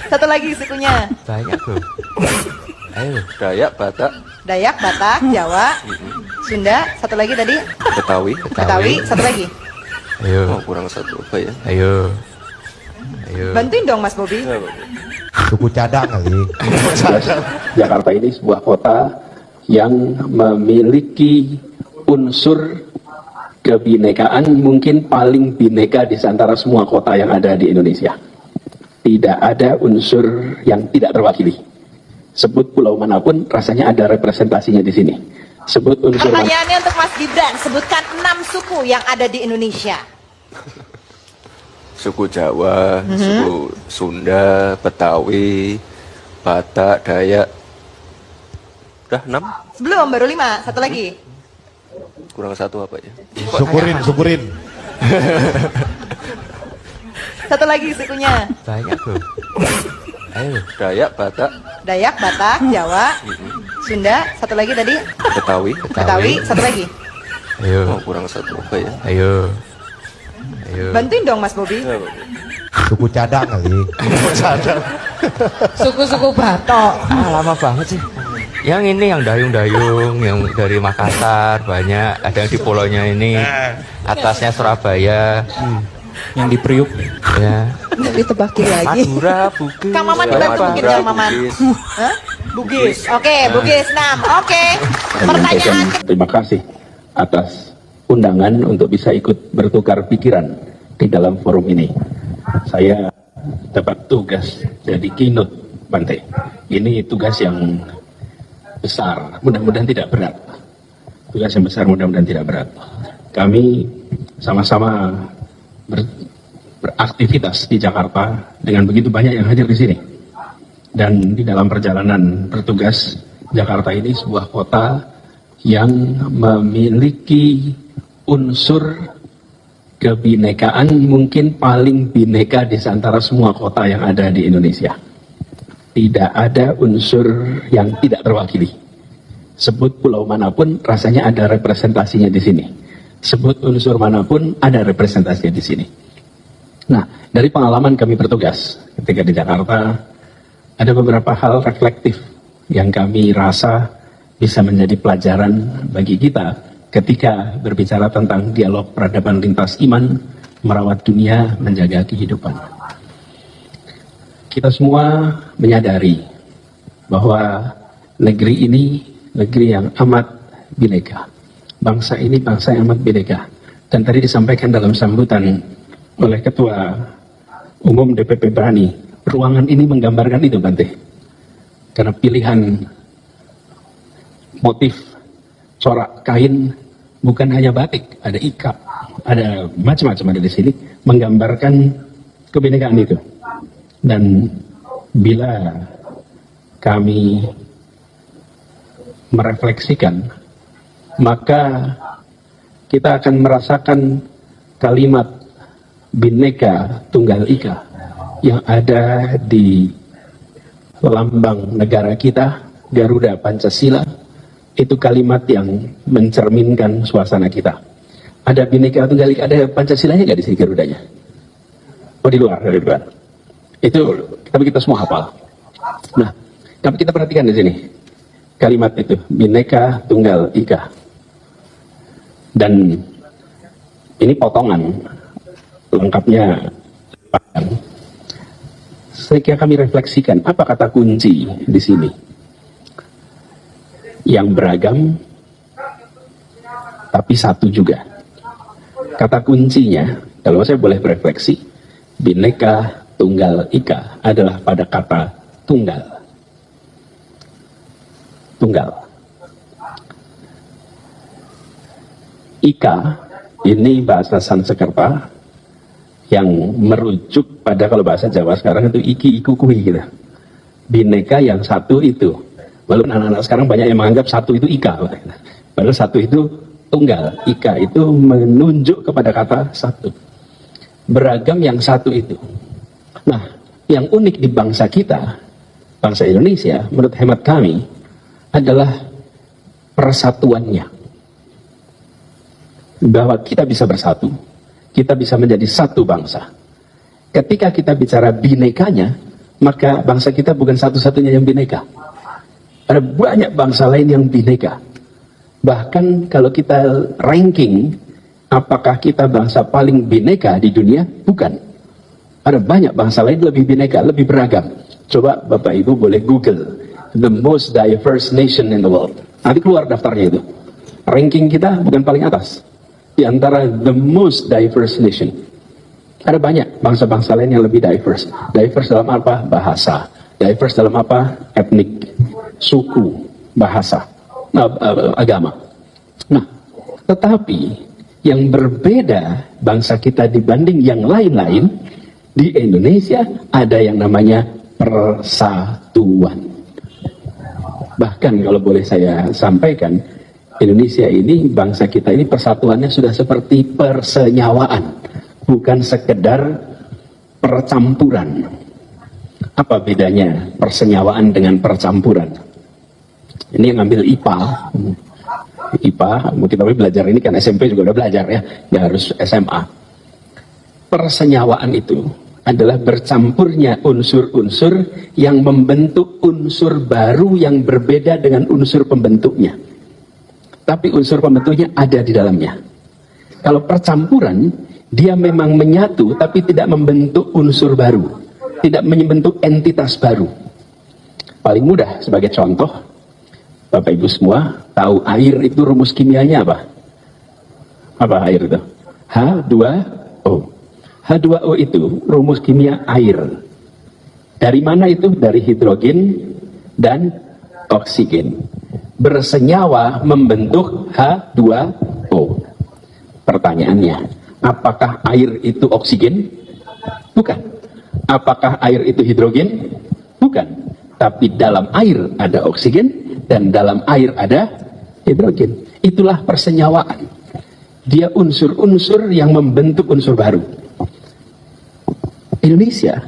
Satu lagi sukunya. Banyak tuh. Ayo. Dayak, Batak, Dayak, Batak, Jawa, Sunda. Satu lagi tadi. Betawi. Betawi. Satu lagi. Ayo. Oh, kurang satu apa ya? Ayo. Ayo. Bantuin dong Mas Bobi. Suku cadang kali. Jakarta ini sebuah kota yang memiliki unsur kebinekaan mungkin paling bineka di antara semua kota yang ada di Indonesia. Tidak ada unsur yang tidak terwakili. Sebut pulau manapun rasanya ada representasinya di sini. Sebut unsur Pertanyaannya untuk Mas Gibran, sebutkan 6 suku yang ada di Indonesia. Suku Jawa, suku Sunda, Betawi, Batak, Dayak. Udah 6? Sebelum baru 5. Satu lagi. Kurang satu apa ya? Syukurin. Satu lagi sukunya. Banyak tuh. Ayo. Dayak, Batak, Dayak, Batak, Jawa, Sunda. Satu lagi tadi. Betawi. Betawi. Satu lagi. Ayo. Oh, kurang satu apa ya? Ayo. Ayo. Bantuin dong Mas Bobi. Suku cadang kali. Suku-suku Batok. Lama banget sih. Yang ini yang dayung-dayung, yang dari Makassar banyak, ada yang di pulaunya ini, atasnya Surabaya, yang di Priuk. ya. Ditebakin lagi. Madura, Bugis. Kang Maman dibantu mungkin Kang Maman. Hah? Bugis. Oke, Bugis 6. Oke. Pertanyaan Terima kasih atas undangan untuk bisa ikut bertukar pikiran di dalam forum ini. Saya dapat tugas jadi keynote, Bante. Ini tugas yang besar, mudah-mudahan tidak berat. Tugas yang besar, mudah-mudahan tidak berat. Kami sama-sama beraktivitas di Jakarta dengan begitu banyak yang hadir di sini. Dan di dalam perjalanan bertugas, Jakarta ini sebuah kota yang memiliki unsur kebinekaan mungkin paling bineka di antara semua kota yang ada di Indonesia. Tidak ada unsur yang tidak terwakili. Sebut pulau manapun rasanya ada representasinya di sini. Sebut unsur manapun ada representasinya di sini. Nah, dari pengalaman kami bertugas ketika di Jakarta, ada beberapa hal reflektif yang kami rasa bisa menjadi pelajaran bagi kita ketika berbicara tentang dialog peradaban lintas iman, merawat dunia, menjaga kehidupan. Kita semua menyadari bahwa negeri ini negeri yang amat bineka. Bangsa ini bangsa yang amat bineka. Dan tadi disampaikan dalam sambutan oleh Ketua Umum DPP Berani, ruangan ini menggambarkan itu, Bante. Karena pilihan motif corak kain bukan hanya batik, ada ikat, ada macam-macam ada di sini, menggambarkan kebinekaan itu. Dan bila kami merefleksikan, maka kita akan merasakan kalimat Bhinneka Tunggal Ika yang ada di lambang negara kita, Garuda Pancasila. Itu kalimat yang mencerminkan suasana kita. Ada Bhinneka Tunggal Ika, ada Pancasilanya nggak di sini Garudanya? Oh, di luar, dari luar. Itu tapi kita semua hafal. Nah, tapi kita perhatikan di sini kalimat itu, Bhinneka Tunggal Ika. Dan ini potongan, lengkapnya panjang. Saya kira kami refleksikan apa kata kunci di sini. Yang beragam tapi satu juga. Kata kuncinya, kalau saya boleh berefleksi, Bhinneka Tunggal Ika adalah pada kata tunggal. Tunggal. Ika ini bahasa Sanskerta yang merujuk pada, kalau bahasa Jawa sekarang itu iki iku kui gitu. Bhinneka yang satu itu. Walaupun anak-anak sekarang banyak yang menganggap satu itu ika. Padahal satu itu tunggal. Ika itu menunjuk kepada kata satu. Beragam yang satu itu. Nah, yang unik di bangsa kita, bangsa Indonesia, menurut hemat kami, adalah persatuannya. Bahwa kita bisa bersatu, kita bisa menjadi satu bangsa. Ketika kita bicara binekanya, maka bangsa kita bukan satu-satunya yang bineka. Ada banyak bangsa lain yang bineka. Bahkan kalau kita ranking, apakah kita bangsa paling bineka di dunia? Bukan. Ada banyak bangsa lain lebih bineka, lebih beragam. Coba Bapak Ibu boleh Google, the most diverse nation in the world. Nanti keluar daftarnya itu. Ranking kita bukan paling atas. Di antara the most diverse nation. Ada banyak bangsa-bangsa lain yang lebih diverse. Diverse dalam apa? Bahasa. Diverse dalam apa? Etnik, suku, bahasa, agama. Nah, tetapi yang berbeda bangsa kita dibanding yang lain-lain, di Indonesia ada yang namanya persatuan. Bahkan kalau boleh saya sampaikan, Indonesia ini, bangsa kita ini persatuannya sudah seperti persenyawaan, bukan sekedar percampuran. Apa bedanya persenyawaan dengan percampuran? Ini yang ngambil IPA. IPA, kita belajar ini kan SMP juga udah belajar ya, nggak harus SMA. Persenyawaan itu adalah bercampurnya unsur-unsur yang membentuk unsur baru yang berbeda dengan unsur pembentuknya. Tapi unsur pembentuknya ada di dalamnya. Kalau percampuran, dia memang menyatu tapi tidak membentuk unsur baru, tidak membentuk entitas baru. Paling mudah sebagai contoh, Bapak Ibu semua tahu air itu rumus kimianya apa? Apa air itu? H2O. H2O itu rumus kimia air. Dari mana itu? Dari hidrogen dan oksigen. Bersenyawa membentuk H2O. Pertanyaannya, apakah air itu oksigen? Bukan. Apakah air itu hidrogen? Bukan. Tapi dalam air ada oksigen dan dalam air ada hidrogen. Itulah persenyawaan. Dia unsur-unsur yang membentuk unsur baru. Indonesia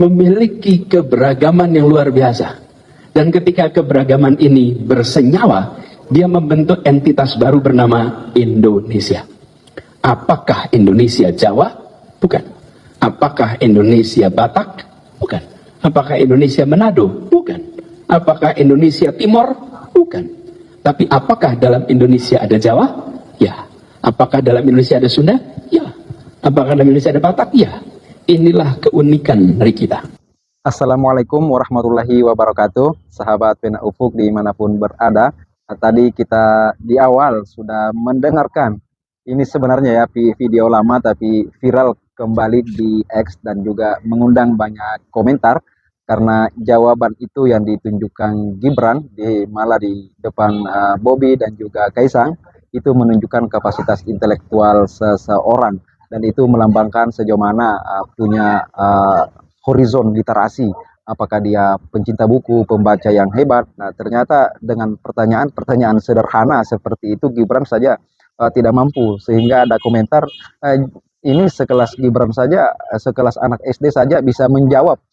memiliki keberagaman yang luar biasa. Dan ketika keberagaman ini bersenyawa, dia membentuk entitas baru bernama Indonesia. Apakah Indonesia Jawa? Bukan. Apakah Indonesia Batak? Bukan. Apakah Indonesia Manado? Bukan. Apakah Indonesia Timor? Bukan. Tapi apakah dalam Indonesia ada Jawa? Ya. Apakah dalam Indonesia ada Sunda? Ya. Apakah dalam Indonesia ada Batak? Ya. Inilah keunikan dari kita. Assalamualaikum warahmatullahi wabarakatuh, sahabat Pena Ufuk dimanapun berada. Tadi kita di awal sudah mendengarkan, ini sebenarnya ya video lama tapi viral kembali di X dan juga mengundang banyak komentar karena jawaban itu yang ditunjukkan Gibran malah di depan Bobby dan juga Kaisang itu menunjukkan kapasitas intelektual seseorang. Dan itu melambangkan sejauh mana punya horizon literasi, apakah dia pencinta buku, pembaca yang hebat. Nah ternyata dengan pertanyaan sederhana seperti itu Gibran saja tidak mampu, sehingga ada komentar ini sekelas Gibran saja, sekelas anak SD saja bisa menjawab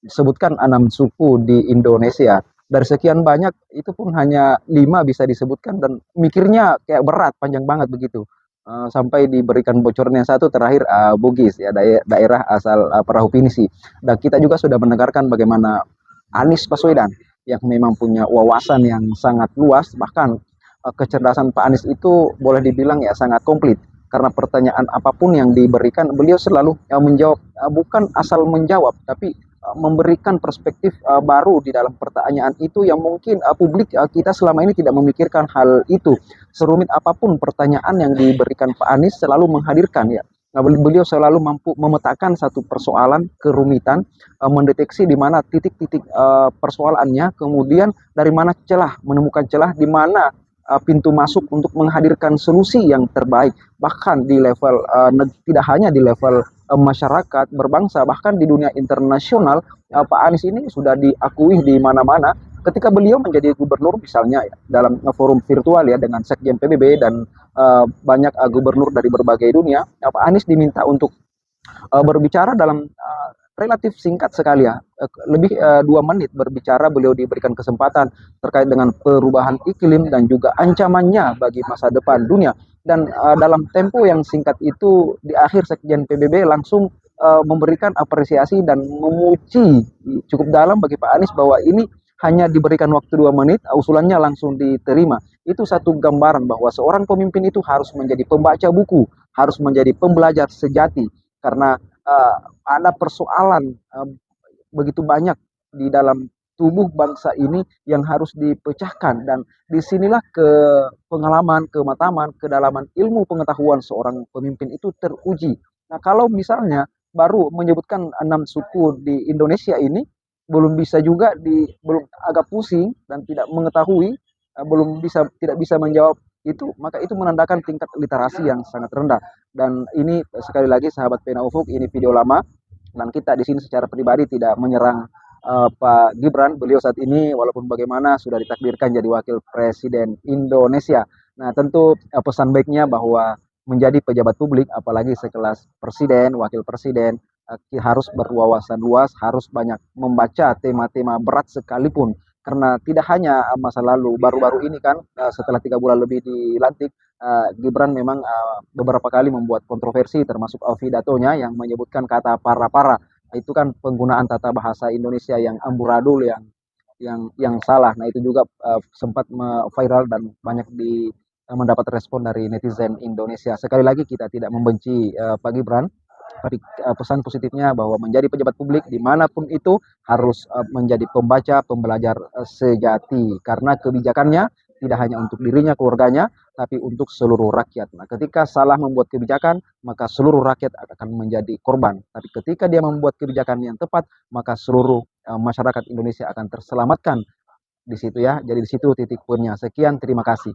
sebutkan 6 suku di Indonesia. Dari sekian banyak itu pun hanya 5 bisa disebutkan dan mikirnya kayak berat, panjang banget begitu. Sampai diberikan bocoran yang satu terakhir Bugis ya, daerah asal Perahu Pinisi. Dan kita juga sudah mendengarkan bagaimana Anies Baswedan yang memang punya wawasan yang sangat luas, bahkan kecerdasan Pak Anies itu boleh dibilang ya sangat komplit, karena pertanyaan apapun yang diberikan beliau selalu menjawab, bukan asal menjawab tapi memberikan perspektif baru di dalam pertanyaan itu yang mungkin publik kita selama ini tidak memikirkan hal itu. Serumit apapun pertanyaan yang diberikan Pak Anies selalu menghadirkan ya. Beliau selalu mampu memetakan satu persoalan, kerumitan, mendeteksi di mana titik-titik persoalannya, kemudian dari mana celah, menemukan celah di mana pintu masuk untuk menghadirkan solusi yang terbaik, bahkan di level tidak hanya di level masyarakat berbangsa, bahkan di dunia internasional. Pak Anies ini sudah diakui di mana-mana. Ketika beliau menjadi gubernur misalnya ya, dalam forum virtual ya dengan Sekjen PBB dan banyak gubernur dari berbagai dunia, Pak Anies diminta untuk berbicara dalam relatif singkat sekali ya, lebih 2 menit berbicara. Beliau diberikan kesempatan terkait dengan perubahan iklim dan juga ancamannya bagi masa depan dunia. Dan dalam tempo yang singkat itu, di akhir Sekjen PBB langsung memberikan apresiasi dan memuji cukup dalam bagi Pak Anies bahwa ini hanya diberikan waktu 2 menit, usulannya langsung diterima. Itu satu gambaran bahwa seorang pemimpin itu harus menjadi pembaca buku, harus menjadi pembelajar sejati, karena ada persoalan begitu banyak di dalam tubuh bangsa ini yang harus dipecahkan, dan disinilah pengalaman, kemataman, kedalaman ilmu pengetahuan seorang pemimpin itu teruji. Nah, kalau misalnya baru menyebutkan 6 suku di Indonesia ini, belum bisa juga belum agak pusing dan tidak mengetahui, tidak bisa menjawab itu, maka itu menandakan tingkat literasi yang sangat rendah. Dan ini sekali lagi sahabat Pena Ufuk, ini video lama, dan kita di sini secara pribadi tidak menyerang Pak Gibran. Beliau saat ini walaupun bagaimana sudah ditakdirkan jadi wakil presiden Indonesia. Nah, tentu pesan baiknya bahwa menjadi pejabat publik, apalagi sekelas presiden, wakil presiden, harus berwawasan luas, harus banyak membaca tema-tema berat sekalipun. Karena tidak hanya masa lalu, baru-baru ini kan setelah 3 bulan lebih dilantik, Gibran memang beberapa kali membuat kontroversi, termasuk pidatonya yang menyebutkan kata para-para. Itu kan penggunaan tata bahasa Indonesia yang amburadul, yang salah. Nah, itu juga sempat viral dan banyak mendapat respon dari netizen Indonesia. Sekali lagi kita tidak membenci Pak Gibran, tapi pesan positifnya bahwa menjadi pejabat publik dimanapun itu harus menjadi pembaca, pembelajar sejati, karena kebijakannya tidak hanya untuk dirinya, keluarganya, tapi untuk seluruh rakyat. Nah, ketika salah membuat kebijakan, maka seluruh rakyat akan menjadi korban. Tapi ketika dia membuat kebijakan yang tepat, maka seluruh masyarakat Indonesia akan terselamatkan di situ ya. Jadi di situ titik poinnya. Sekian, terima kasih.